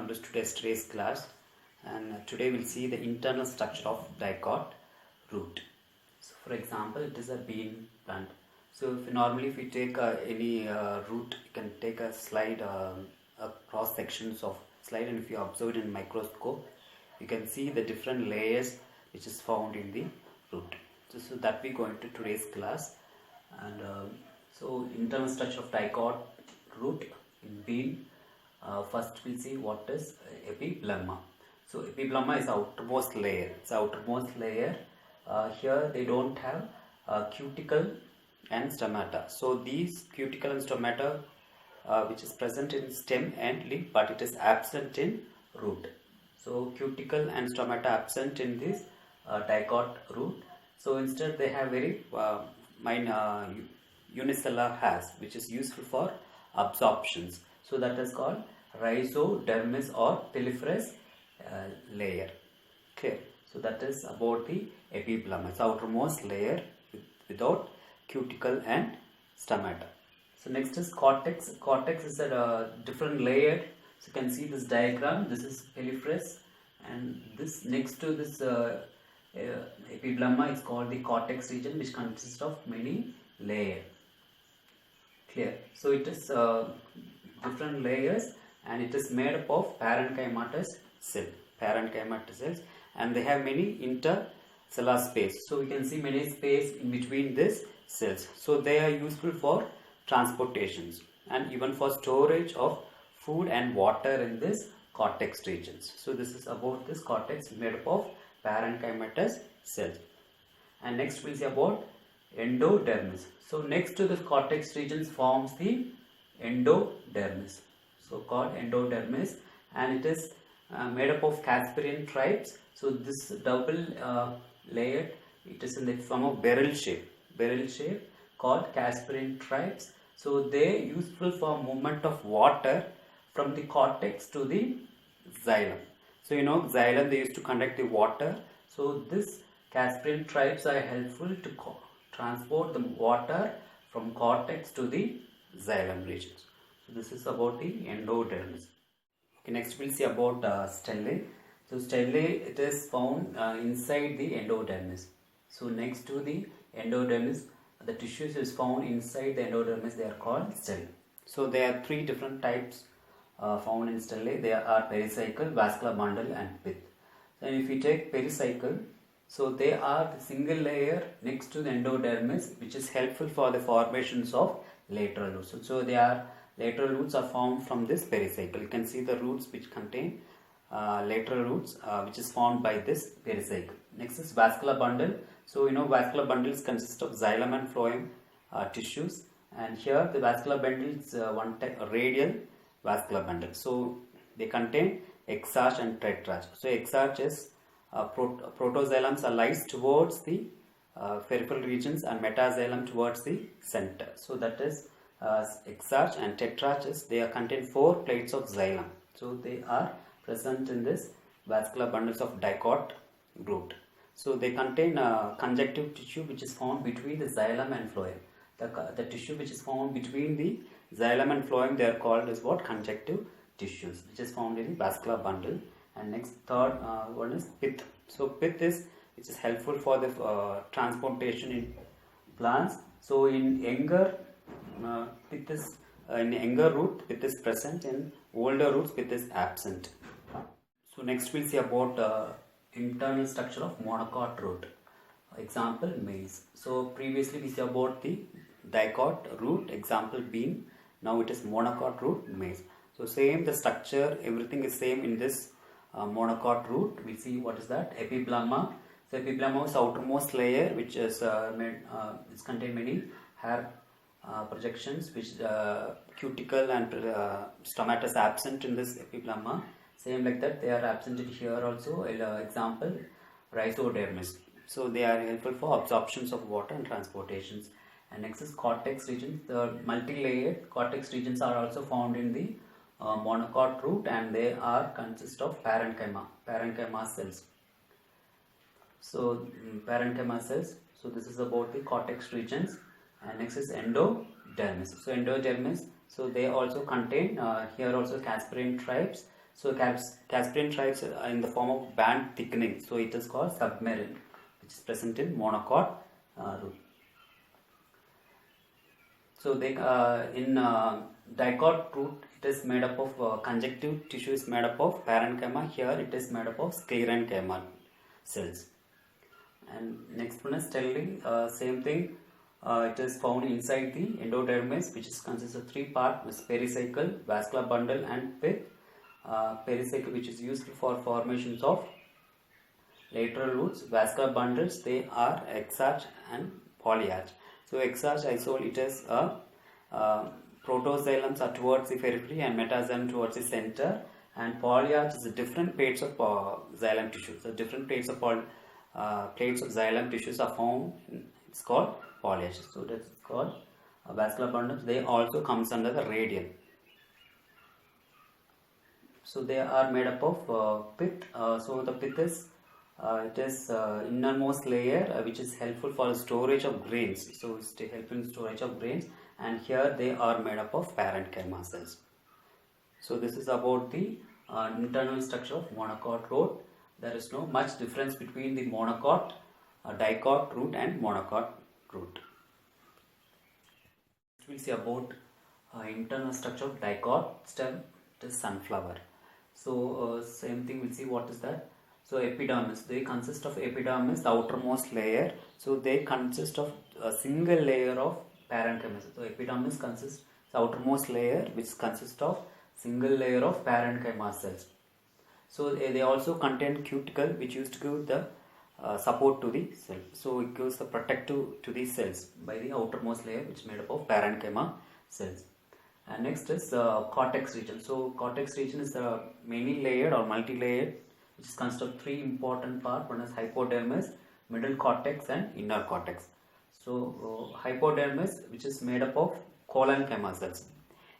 welcome to today's class. And today we'll see the internal structure of dicot root. So for example, it is a bean plant. So if you take any root, you can take a slide, a cross sections of slide, and if you observe it in microscope, you can see the different layers which is found in the root. So that we go into today's class. And so internal structure of dicot root in bean. First we'll see what is epiblema. So epiblema is outermost layer. It's outermost layer. Here they don't have cuticle and stomata. So these cuticle and stomata which is present in stem and leaf, but it is absent in root. So cuticle and stomata absent in this dicot root. So instead they have very unicellular hairs, which is useful for absorptions. So that is called rhizodermis or piliferous layer. Okay, so that is about the epiblema. It's outermost layer without cuticle and stomata. So next is cortex. Cortex is a different layer. So you can see this diagram. This is piliferous, and this next to this epiblema is called the cortex region, which consists of many layers. Clear? So it is different layers, and it is made up of parenchymatous cells, and they have many intercellular space. So we can see many space in between these cells. So they are useful for transportations and even for storage of food and water in this cortex regions. So this is about this cortex made up of parenchymatous cells. And next we'll see about endodermis. So next to the cortex regions forms the endodermis, so called endodermis, and it is made up of Casparian tribes. So this double layered, it is in the form of barrel shape called Casparian tribes. So they useful for movement of water from the cortex to the xylem. So xylem, they used to conduct the water. So this Casparian tribes are helpful to transport the water from cortex to the xylem regions. So this is about the endodermis. Okay, next we'll see about stellae. So stellae, it is found inside the endodermis. So next to the endodermis, the tissues is found inside the endodermis. They are called stellae. So there are three different types found in stellae. They are pericycle, vascular bundle, and pith. And if we take pericycle, so they are the single layer next to the endodermis, which is helpful for the formations of lateral roots. So lateral roots are formed from this pericycle. You can see the roots which contain lateral roots, which is formed by this pericycle. Next is vascular bundle. So vascular bundles consist of xylem and phloem tissues, and here the vascular bundle is one type, a radial vascular bundle. So they contain exarch and tetrarch. So exarch is protoxylems are lies towards the peripheral regions, and metaxylem towards the center. So that is exarch, and tetrarch they contain 4 plates of xylem. So they are present in this vascular bundles of dicot root. So they contain conjunctive tissue which is found between the xylem and phloem. The tissue which is found between the xylem and phloem, they are called as what? Conjunctive tissues, which is found in the vascular bundle. And next, third one is pith. So pith which is helpful for the transportation in plants. So in younger pith is in younger root, pith is present. In older roots, pith is absent. So next we'll see about internal structure of monocot root. Example, maize. So previously we see about the dicot root, example bean. Now it is monocot root, maize. So same the structure, everything is same in this monocot root. We see what is that? Epiblema. So epiblema is outermost layer, which is it's contain many hair projections, which cuticle and stomata is absent in this epiblema. Same like that, they are absent in here also. Example, rhizodermis. So they are helpful for absorptions of water and transportations. And next is cortex region. The multi-layered cortex regions are also found in the monocot root, and they are consist of parenchyma cells. So parenchyma cells. So this is about the cortex regions. And next is endodermis. So endodermis, so they also contain here also Casparian tribes. So Caspian tribes are in the form of band thickening. So it is called submarine, which is present in monocot root. So they in dicot root, it is made up of conjunctive tissue is made up of parenchyma. Here it is made up of sclerenchyma cells. And next one is stellate. Same thing. It is found inside the endodermis, which is consists of three parts: pericycle, vascular bundle, and pith. Pericycle, which is used for formations of lateral roots. Vascular bundles, they are exarch and polyarch. So exarch isole, it is a protoxylems are towards the periphery and metaxylem towards the center, and polyarch is different plates of xylem tissue. So different plates of xylem tissues are found. It's called polyarch. So that's called vascular bundles. They also comes under the radial. So they are made up of pith. So the pith is it is innermost layer which is helpful for storage of grains. So it's helpful in storage of grains, and here they are made up of parenchyma cells. So this is about the internal structure of monocot root. There is no much difference between the monocot, dicot root and monocot root. We will see about internal structure of dicot stem. It is sunflower. So same thing, we'll see what is that. So epidermis, they consist of epidermis, the outermost layer. So they consist of a single layer of parenchyma. So epidermis consists the outermost layer, which consists of single layer of parenchyma cells. So they also contain cuticle, which used to give the support to the cell. So it gives the protective to the cells by the outermost layer, which is made up of parenchyma cells. And next is cortex region. So cortex region is a many layered or multi-layered, which consists of three important parts. One is hypodermis, middle cortex, and inner cortex. So hypodermis, which is made up of collenchyma cells.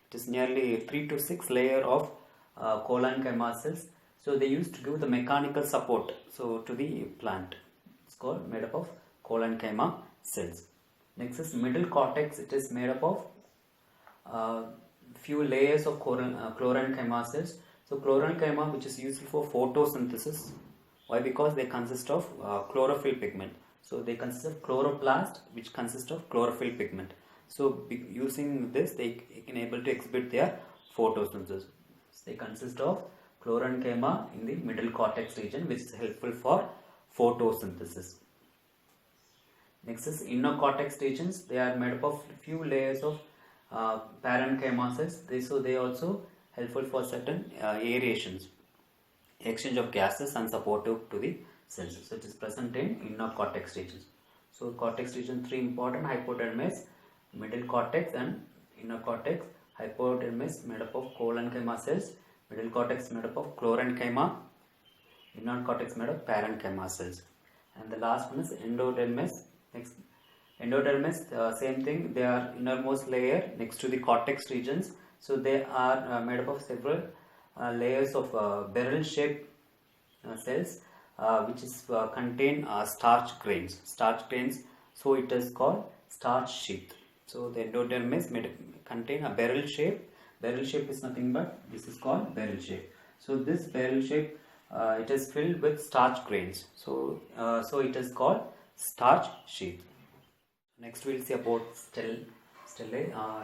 It is nearly 3 to 6 layer of collenchyma cells. So they used to give the mechanical support to the plant. It's called made up of collenchyma cells. Next is middle cortex. It is made up of few layers of chlorenchyma cells. So chlorenchyma, which is useful for photosynthesis. Why? Because they consist of chlorophyll pigment. So they consist of chloroplast, which consists of chlorophyll pigment. So using this, they can able to exhibit their photosynthesis. So they consist of chlorenchyma in the middle cortex region, which is helpful for photosynthesis. Next is inner cortex regions. They are made up of few layers of parenchyma cells. They also helpful for certain aerations, exchange of gases, and supportive to the cells. So it is present in inner cortex regions. So cortex region, three important: hypodermis, middle cortex, and inner cortex. Hypodermis made up of collenchyma cells, middle cortex made up of chlorenchyma, inner cortex made of parenchyma cells. And the last one is endodermis. Next, endodermis, same thing. They are innermost layer next to the cortex regions. So they are made up of several layers of barrel-shaped cells, which is contain starch grains. So it is called starch sheath. So the endodermis contain a barrel shape. Barrel shape is nothing but this is called barrel shape. So this barrel shape it is filled with starch grains. So it is called starch sheath. Next we will see about stellae.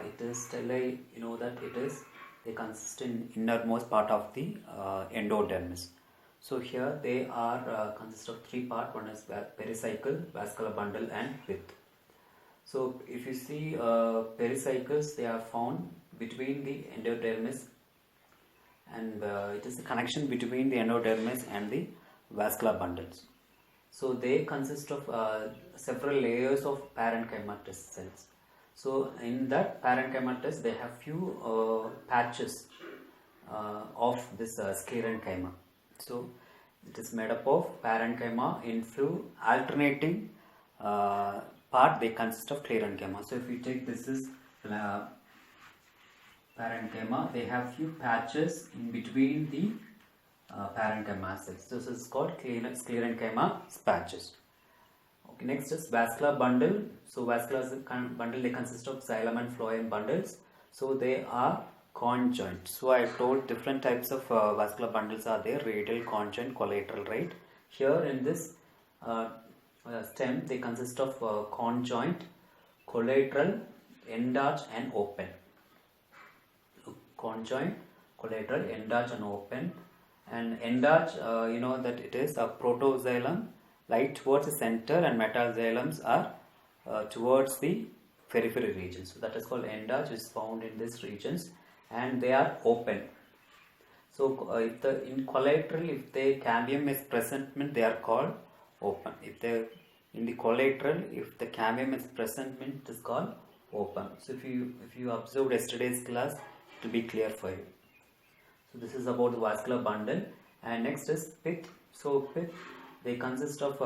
It is stellae. You know that they consist in innermost part of the endodermis. So here they are consist of three parts. One is pericycle, vascular bundle, and pith. So if you see pericycles, they are found between the endodermis, and it is the connection between the endodermis and the vascular bundles. So they consist of several layers of parenchymatous cells. So in that parenchymatous, they have few patches of this sclerenchyma. So it is made up of parenchyma in few alternating part. They consist of sclerenchyma. So if you take this is parenchyma, they have few patches in between the parenchyma cells. This is called sclerenchyma patches. Okay, next is vascular bundle. So vascular bundle, they consist of xylem and phloem bundles. So they are Conjoint. So I told different types of vascular bundles are there: radial, conjoint, collateral, right? Here in this stem, they consist of conjoint, collateral, endarch and open. Conjoint, collateral, endarch and open. And endarch, you know that it is a protoxylem lie towards the center, and metaxylems are towards the periphery region. So that is called endarch, which is found in these regions, and they are open. So if the in collateral, if the cambium is present, means they are called open. If they in the collateral, if the cambium is present, means it is called open. So if you observed yesterday's class, it will be clear for you. So this is about the vascular bundle. And next is pith. So pith, they consist of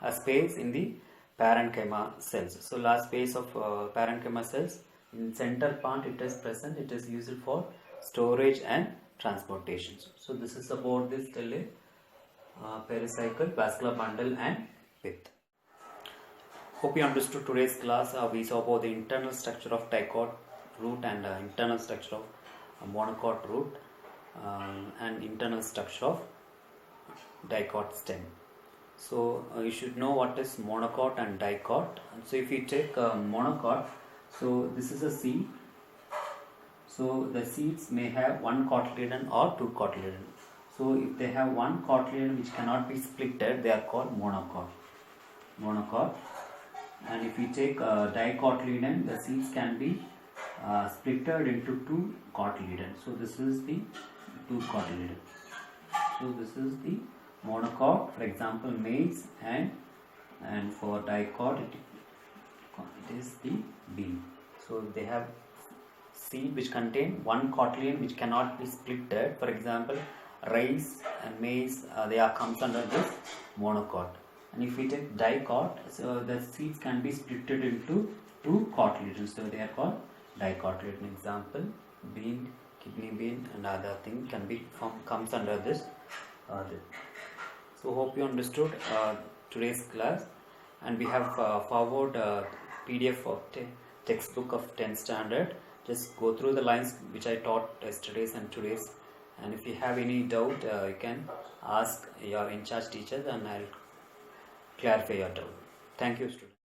a space in the parenchyma cells. So last space of parenchyma cells, in center part it is present. It is used for storage and transportation. So this is about this pericycle, vascular bundle and pith. Hope you understood today's class. We saw about the internal structure of dicot root and internal structure of monocot root and internal structure of dicot stem. So you should know what is monocot and dicot. So if you take monocot, so this is a seed. So the seeds may have one cotyledon or two cotyledon. So if they have one cotyledon which cannot be splitted, they are called monocot. Monocot. And if you take dicotyledon, the seeds can be splitted into two cotyledon. So this is the two cotyledon. So this is the monocot, for example maize, and for dicot it is the bean. So they have seed which contain one cotyledon which cannot be splitted. For example, rice and maize, they are comes under this monocot. And if we take dicot, so the seeds can be splitted into two cotyledons. So they are called dicotyledon. Example, bean, kidney bean, and other thing can be comes under this. So hope you understood today's class, and we have forward PDF of textbook of 10th standard. Just go through the lines which I taught yesterday's and today's, and if you have any doubt, you can ask your in-charge teachers and I'll clarify your doubt. Thank you, students.